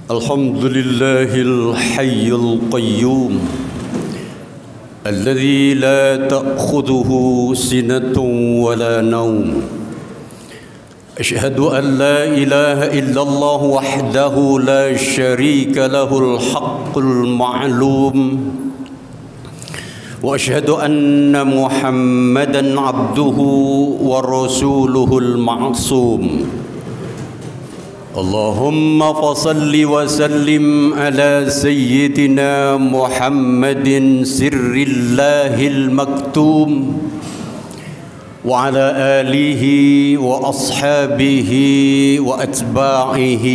الحمد لله الحي القيوم الذي لا تأخذه سنة ولا نوم أشهد أن لا إله إلا الله وحده لا شريك له الحق المعلوم وأشهد أن محمدًا عبده ورسوله المعصوم اللهم فصل وسلم على سيدنا محمد سر الله المكتوم وعلى آله وأصحابه وأتباعه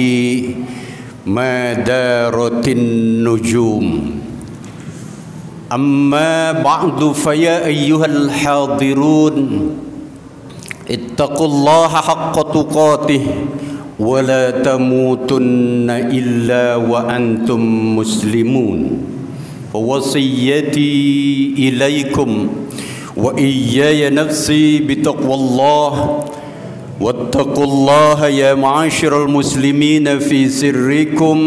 ما دارت النجوم أما بعد فيا أيها الحاضرون اتقوا الله حق تقاته ولا تموتن إلا وأنتم مسلمون ووصيتي إليكم وإياي نفسي بتقوى الله واتقوا الله يا معاشر المسلمين في سركم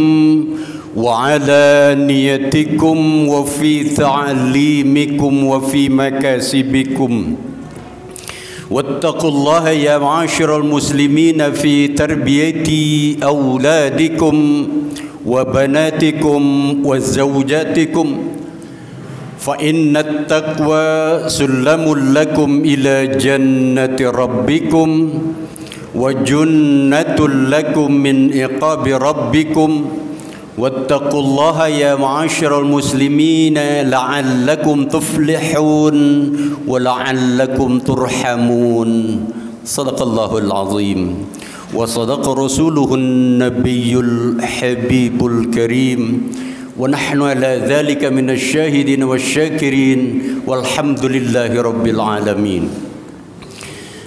وعلانيتكم وفي تعليمكم وفي مكاسبكم واتقوا الله يا معاشر المسلمين في تربية أولادكم وبناتكم وزوجاتكم فإن التقوى سلم لكم إلى جنة ربكم وجنة لكم من عقاب ربكم واتقوا الله يا معاشر المسلمين لعلكم تفلحون ولعلكم ترحمون صدق الله العظيم وصدق رسوله النبي الحبيب الكريم ونحن على ذلك من الشاهدين والشاكرين والحمد لله رب العالمين.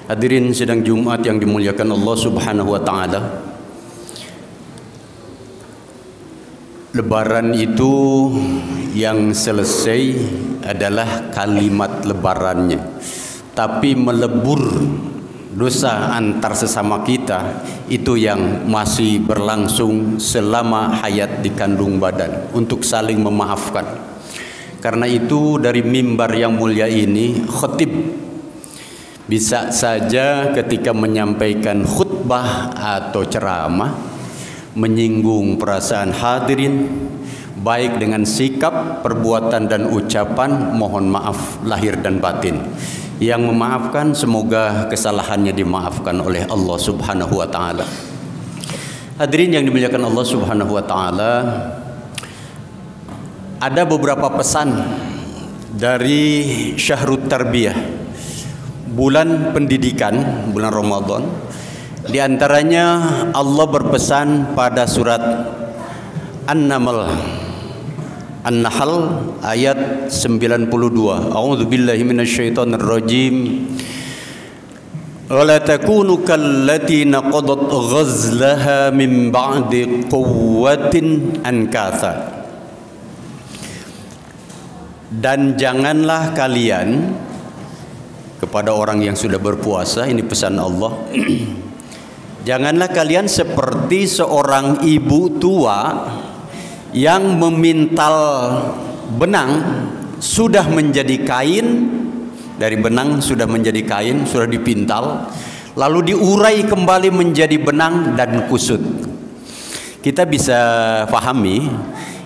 Hadirin sidang Jumat yang dimuliakan Allah Subhanahu wa taala. Lebaran itu yang selesai adalah kalimat lebarannya, tapi melebur dosa antar sesama kita itu yang masih berlangsung selama hayat di kandung badan untuk saling memaafkan. Karena itu dari mimbar yang mulia ini khatib bisa saja ketika menyampaikan khutbah atau ceramah menyinggung perasaan hadirin baik dengan sikap, perbuatan dan ucapan, mohon maaf lahir dan batin. Yang memaafkan semoga kesalahannya dimaafkan oleh Allah Subhanahu wa taala. Hadirin yang dimuliakan Allah Subhanahu wa taala, ada beberapa pesan dari Syahrut Tarbiyah, bulan pendidikan, bulan Ramadan. Di antaranya Allah berpesan pada surat An-Nahl ayat 92. A'udzubillahi minasyaitonir rajim. Wa la takunu kallati naqadat ghazlaha min ba'di quwwatin ankatha. Dan janganlah kalian, kepada orang yang sudah berpuasa, ini pesan Allah. Janganlah kalian seperti seorang ibu tua yang memintal benang sudah menjadi kain, dari benang sudah menjadi kain, sudah dipintal, lalu diurai kembali menjadi benang dan kusut. Kita bisa pahami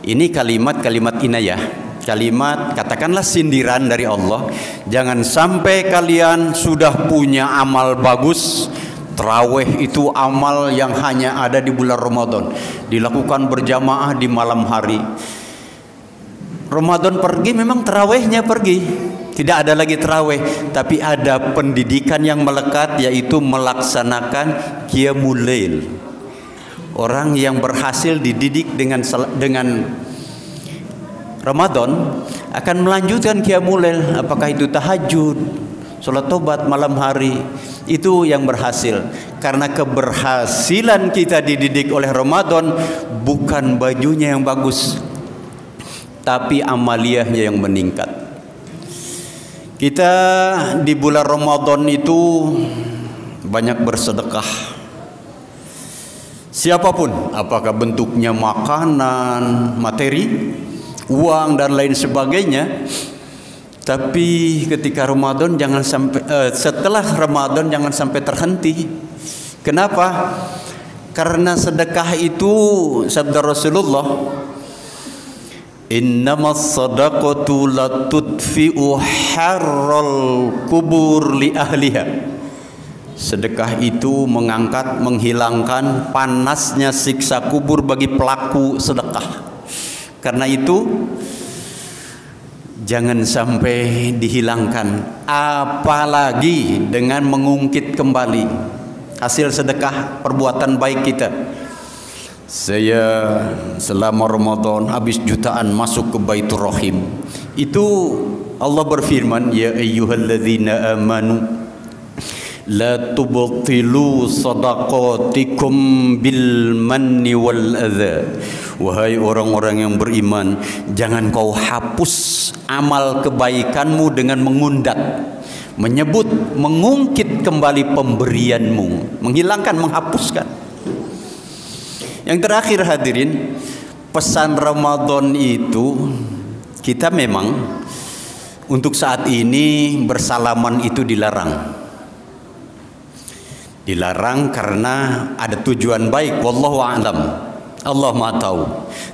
ini kalimat-kalimat inayah, kalimat katakanlah sindiran dari Allah. Jangan sampai kalian sudah punya amal bagus. Tarawih itu amal yang hanya ada di bulan Ramadan, dilakukan berjamaah di malam hari. Ramadan pergi, memang tarawihnya pergi, tidak ada lagi tarawih, tapi ada pendidikan yang melekat, yaitu melaksanakan qiyamul lail. Orang yang berhasil dididik dengan Ramadan akan melanjutkan qiyamul lail, apakah itu tahajud, salat tobat malam hari. Itu yang berhasil. Karena keberhasilan kita dididik oleh Ramadan bukan bajunya yang bagus, tapi amaliyahnya yang meningkat. Kita di bulan Ramadan itu banyak bersedekah. Siapapun, apakah bentuknya makanan, materi, uang dan lain sebagainya. Tapi ketika Ramadan jangan sampai setelah Ramadan jangan sampai terhenti. Kenapa? Karena sedekah itu sabda Rasulullah, innamas sadaqatu la tudfi'u harral kubur li ahliha. Sedekah itu mengangkat, menghilangkan panasnya siksa kubur bagi pelaku sedekah. Karena itu jangan sampai dihilangkan, apalagi dengan mengungkit kembali hasil sedekah perbuatan baik kita. Saya selama Ramadan habis jutaan masuk ke Baitur Rahim. Itu Allah berfirman, ya ayyuhalladzina amanu la tubtilu sadaqatikum bil manni wal adza. Wahai orang-orang yang beriman, jangan kau hapus amal kebaikanmu dengan mengundat, menyebut, mengungkit kembali pemberianmu, menghilangkan, menghapuskan. Yang terakhir hadirin, pesan Ramadan itu kita memang untuk saat ini bersalaman itu dilarang. Dilarang karena ada tujuan baik, wallahu a'lam, Allah Maha tahu.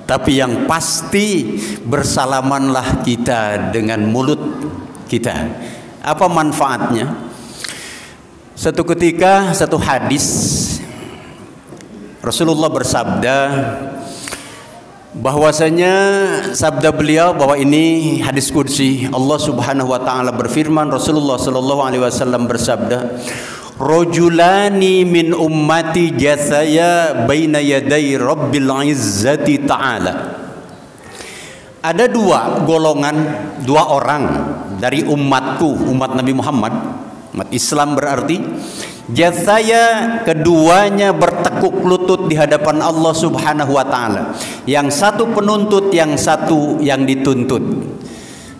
Tapi yang pasti bersalamanlah kita dengan mulut kita. Apa manfaatnya? Satu ketika, satu hadis Rasulullah bersabda bahwasanya sabda beliau bahwa ini hadis qudsi, Allah Subhanahu wa taala berfirman, Rasulullah sallallahu alaihi wasallam bersabda, rajulani min ummati jasaya baina yaday rabbil izzati ta'ala. Ada dua golongan, dua orang dari umatku, umat Nabi Muhammad, umat Islam berarti, jasaya, keduanya bertekuk lutut di hadapan Allah Subhanahu wa taala. Yang satu penuntut, yang satu yang dituntut.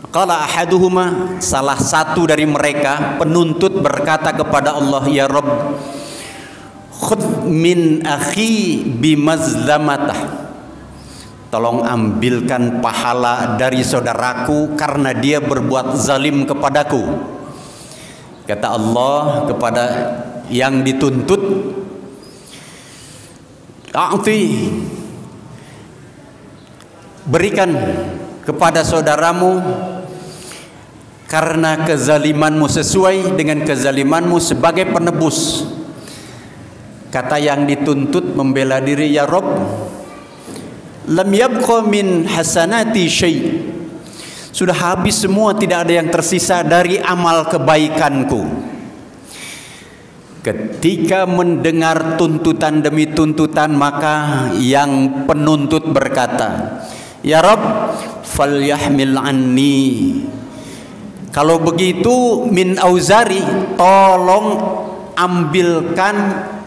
Qala ahaduhuma, salah satu dari mereka penuntut berkata kepada Allah, ya Rabb, khudh min akhi bimazlamatah, tolong ambilkan pahala dari saudaraku karena dia berbuat zalim kepadaku. Kata Allah kepada yang dituntut, a'ti, berikan kepada saudaramu karena kezalimanmu, sesuai dengan kezalimanmu sebagai penebus. Kata yang dituntut membela diri, ya Rabb, lam yabqa min hasanati syai', sudah habis semua, tidak ada yang tersisa dari amal kebaikanku. Ketika mendengar tuntutan demi tuntutan, maka yang penuntut berkata, ya Rabb, falyahmil anni, kalau begitu min auzari, tolong ambilkan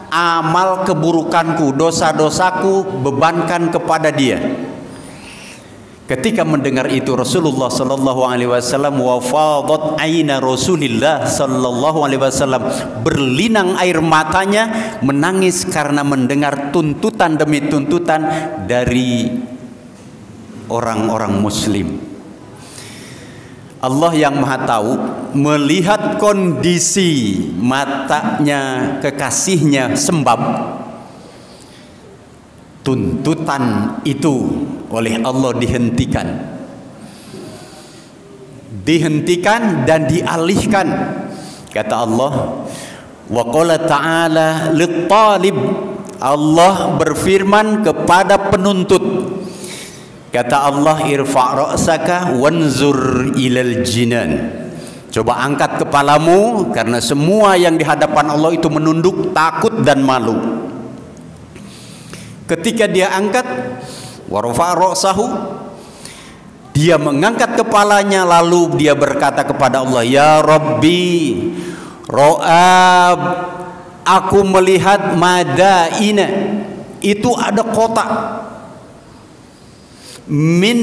amal keburukanku, dosa-dosaku, bebankan kepada dia. Ketika mendengar itu Rasulullah sallallahu alaihi wasallam, wa fadat aina Rasulillah sallallahu alaihi wasallam, berlinang air matanya, menangis karena mendengar tuntutan demi tuntutan dari orang-orang muslim. Allah yang Maha tahu melihat kondisi matanya kekasihnya sembab, tuntutan itu oleh Allah dihentikan dan dialihkan. Kata Allah, wa qala ta'ala lit-talib, Allah berfirman kepada penuntut, kata Allah, irfa' ra'saka wanzur ilal jinan, coba angkat kepalamu, karena semua yang di hadapan Allah itu menunduk, takut dan malu. Ketika dia angkat, warfa' ra'sahu, dia mengangkat kepalanya, lalu dia berkata kepada Allah, ya Rabbi, ro'ab, aku melihat madaina, itu ada kotak min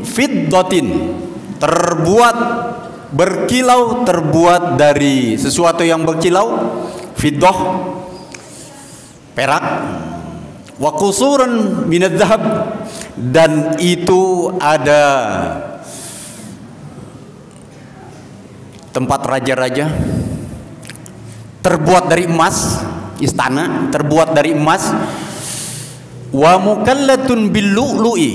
fiddatin, terbuat berkilau, terbuat dari sesuatu yang berkilau, fiddah, perak, wa qusuran minadz dzahab, dan itu ada tempat raja-raja terbuat dari emas, istana terbuat dari emas, wa mukallatun bil lu'lu'i,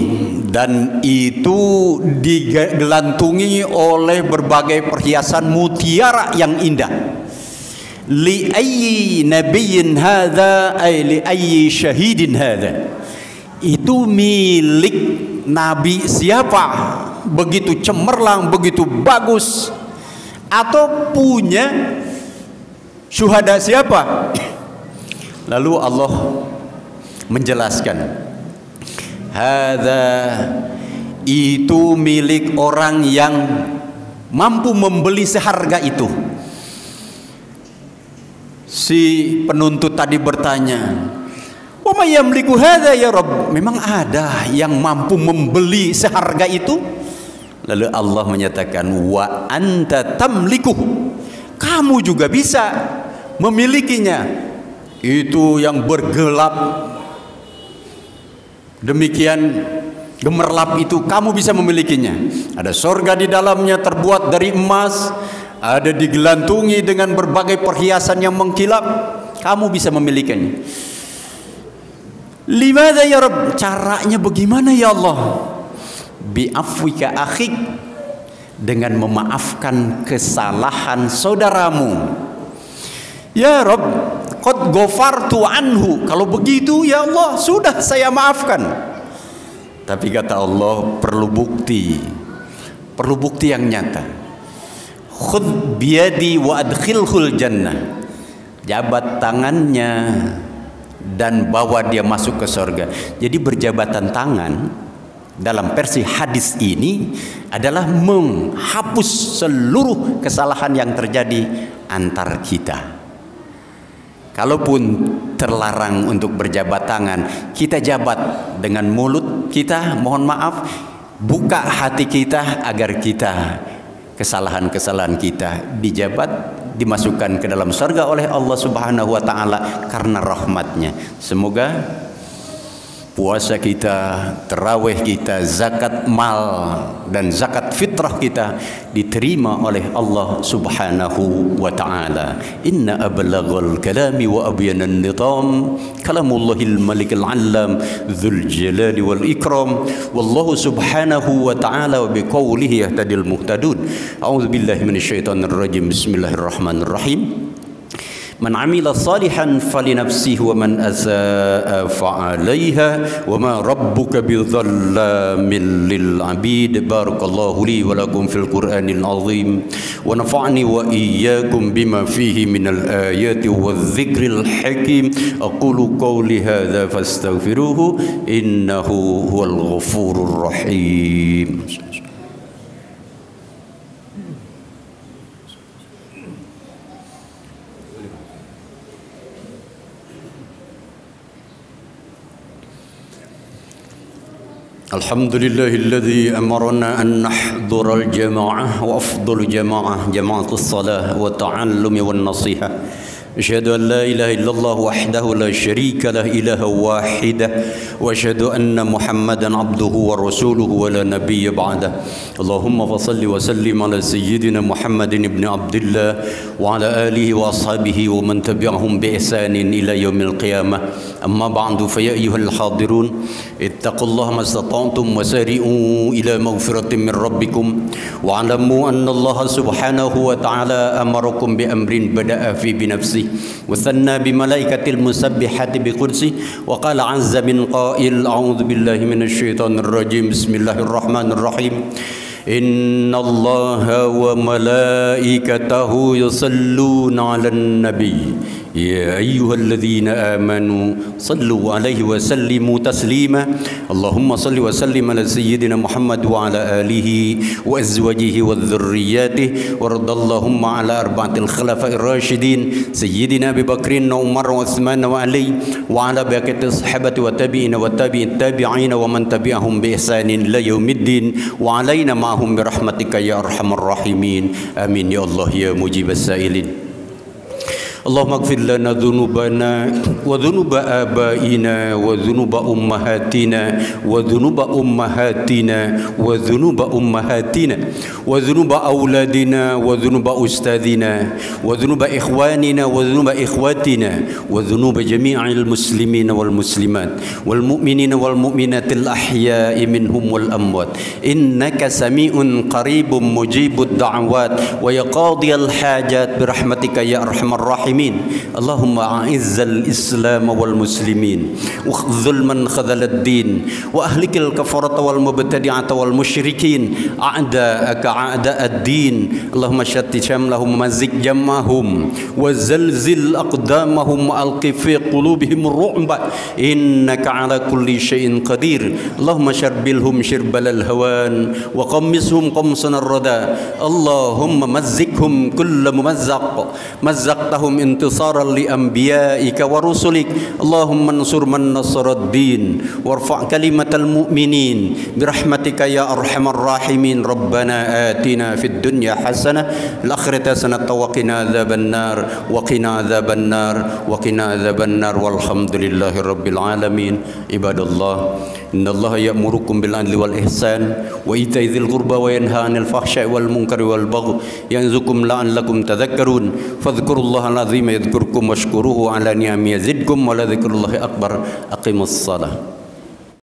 dan itu digelantungi oleh berbagai perhiasan mutiara yang indah. Li ayyi nabiyyin hadza ay li ayyi syahidin hadza, itu milik nabi siapa, begitu cemerlang, begitu bagus, atau punya syuhada siapa? Lalu Allah menjelaskan, hadza, itu milik orang yang mampu membeli seharga itu. Si penuntut tadi bertanya, wa may yamliku hadza ya Rabb, memang ada yang mampu membeli seharga itu? Lalu Allah menyatakan, wa anta tamliku, kamu juga bisa memilikinya. Itu yang bergelap demikian gemerlap itu, kamu bisa memilikinya. Ada surga di dalamnya terbuat dari emas, ada digelantungi dengan berbagai perhiasan yang mengkilap, kamu bisa memilikinya. Limadza ya Rabb, caranya bagaimana ya Allah? Bi'afwika akhik, dengan memaafkan kesalahan saudaramu. Ya Rabb, qad ghafartu anhu, kalau begitu ya Allah sudah saya maafkan. Tapi kata Allah, perlu bukti yang nyata. Khudh biyadi wa adkhilhul jannah, jabat tangannya dan bawa dia masuk ke surga. Jadi berjabatan tangan dalam versi hadis ini adalah menghapus seluruh kesalahan yang terjadi antar kita. Kalaupun terlarang untuk berjabat tangan, kita jabat dengan mulut kita, mohon maaf, buka hati kita agar kita, kesalahan-kesalahan kita dijabat, dimasukkan ke dalam surga oleh Allah Subhanahu wa taala karena rahmatnya. Semoga puasa kita, tarawih kita, zakat mal dan zakat fitrah kita diterima oleh Allah Subhanahu wa taala. Inna ablaghal kalami wa abyanan nizam kalamullahil malikil allam dzul jalali wal ikram, wallahu subhanahu wa taala wa biqaulihi yahtadil muhtadun. A'udzu billahi minasyaitonir rajim. Bismillahirrahmanirrahim. Man amila salihan falinafsihi wa man asaa fa'alaiha wa ma rabbuka bidzallamin lil 'abid. Barakallahu li wa lakum fil Qur'anil 'azim wa nafa'ni wa iyyakum bima fihi minal ayati wadh-dhikril hakim. Aqulu qawli hadza fastaghfiruhu innahu huwal ghafurur rahim. Alhamdulillahilladzi amarna an nahdhura al-jama'ah wa afdalu jama'ah jama'atus salah wa ta'allumi wan nasihah. Asyhadu an la ilaha illallah wahdahu la syarika lah ilaha wahidah wa asyhadu anna Muhammadan abduhu wa rasuluhu wa la nabiyya ba'dah. Allahumma fassalli wa sallim ala sayyidina Muhammadin ibn Abdullah wa ala alihi wa ashabihi wa man tabi'ahum bi ihsanin ila yaumil qiyamah. Amma ba'du, fa ya ayyuhal hadirun ittaqullaha mastata'tum wa sari'u ila maghfiratin min rabbikum wa 'alamu anna Allah subhanahu wa ta'ala amarakum bi amrin bada'a fi bi nafsihi وثنى بملائكة المسبحات بقدسه وقال عز من قائل أعوذ بالله من الشيطان الرجيم بسم الله الرحمن الرحيم إن الله وملائكته يصلون على النبي يا أيها الذين آمنوا صلوا عليه وسلموا تسليما اللهم صل وسلم على سيدنا محمد وعلى آله وأزواجه وذرياته وارض اللهم على أربعة الخلفاء الراشدين سيدنا أبي بكر وعمر وعثمان وعلي وعلى بقية الصحابة والتابعين التابعين ومن تبعهم بإحسان إلى يوم الدين وعلينا معهم برحمتك يا أرحم الراحمين آمين يا الله يا مجيب السائلين. اللهم اغفر لنا ذنوبنا وذنوب آبائنا وذنوب أمهاتنا وذنوب أمهاتنا وذنوب أمهاتنا وذنوب أولادنا وذنوب أستاذنا وذنوب إخواننا وذنوب إخواتنا وذنوب جميع المسلمين والمسلمات والمؤمنين والمؤمنات الأحياء منهم والأموات إنك سميع قريب مجيب الدعوات ويا قاضي الحاجات برحمتك يا أرحم الراحمين اللهم أعز الإسلام والمسلمين واخذل من خذل الدين وأهلك الكفرة والمبتدعة والمشركين أعداءك أعداء الدين اللهم شتت شملهم ومزق جمعهم وزلزل أقدامهم وألق في قلوبهم الرعب إنك على كل شيء قدير اللهم شربلهم شربل الهوان وقمصهم قمصا الردى اللهم مزقهم كل ممزق مزقتهم انتصارا لأنبيائك ورسلك اللهم انصر من نصر الدين وارفع كلمة المؤمنين برحمتك يا أرحم الراحمين ربنا آتنا في الدنيا حسنة الآخرة حسنة وقنا عذاب النار وقنا عذاب النار وقنا عذاب النار والحمد لله رب العالمين عباد الله إن الله يأمركم بالعدل والإحسان وإيتاء ذي القربى وينهى عن الفحشاء والمنكر والبغي يعظكم لعلكم تذكرون فاذكروا الله العظيم يذكركم واشكروه على نعمه يزدكم ولذكر الله أكبر أقيموا الصلاة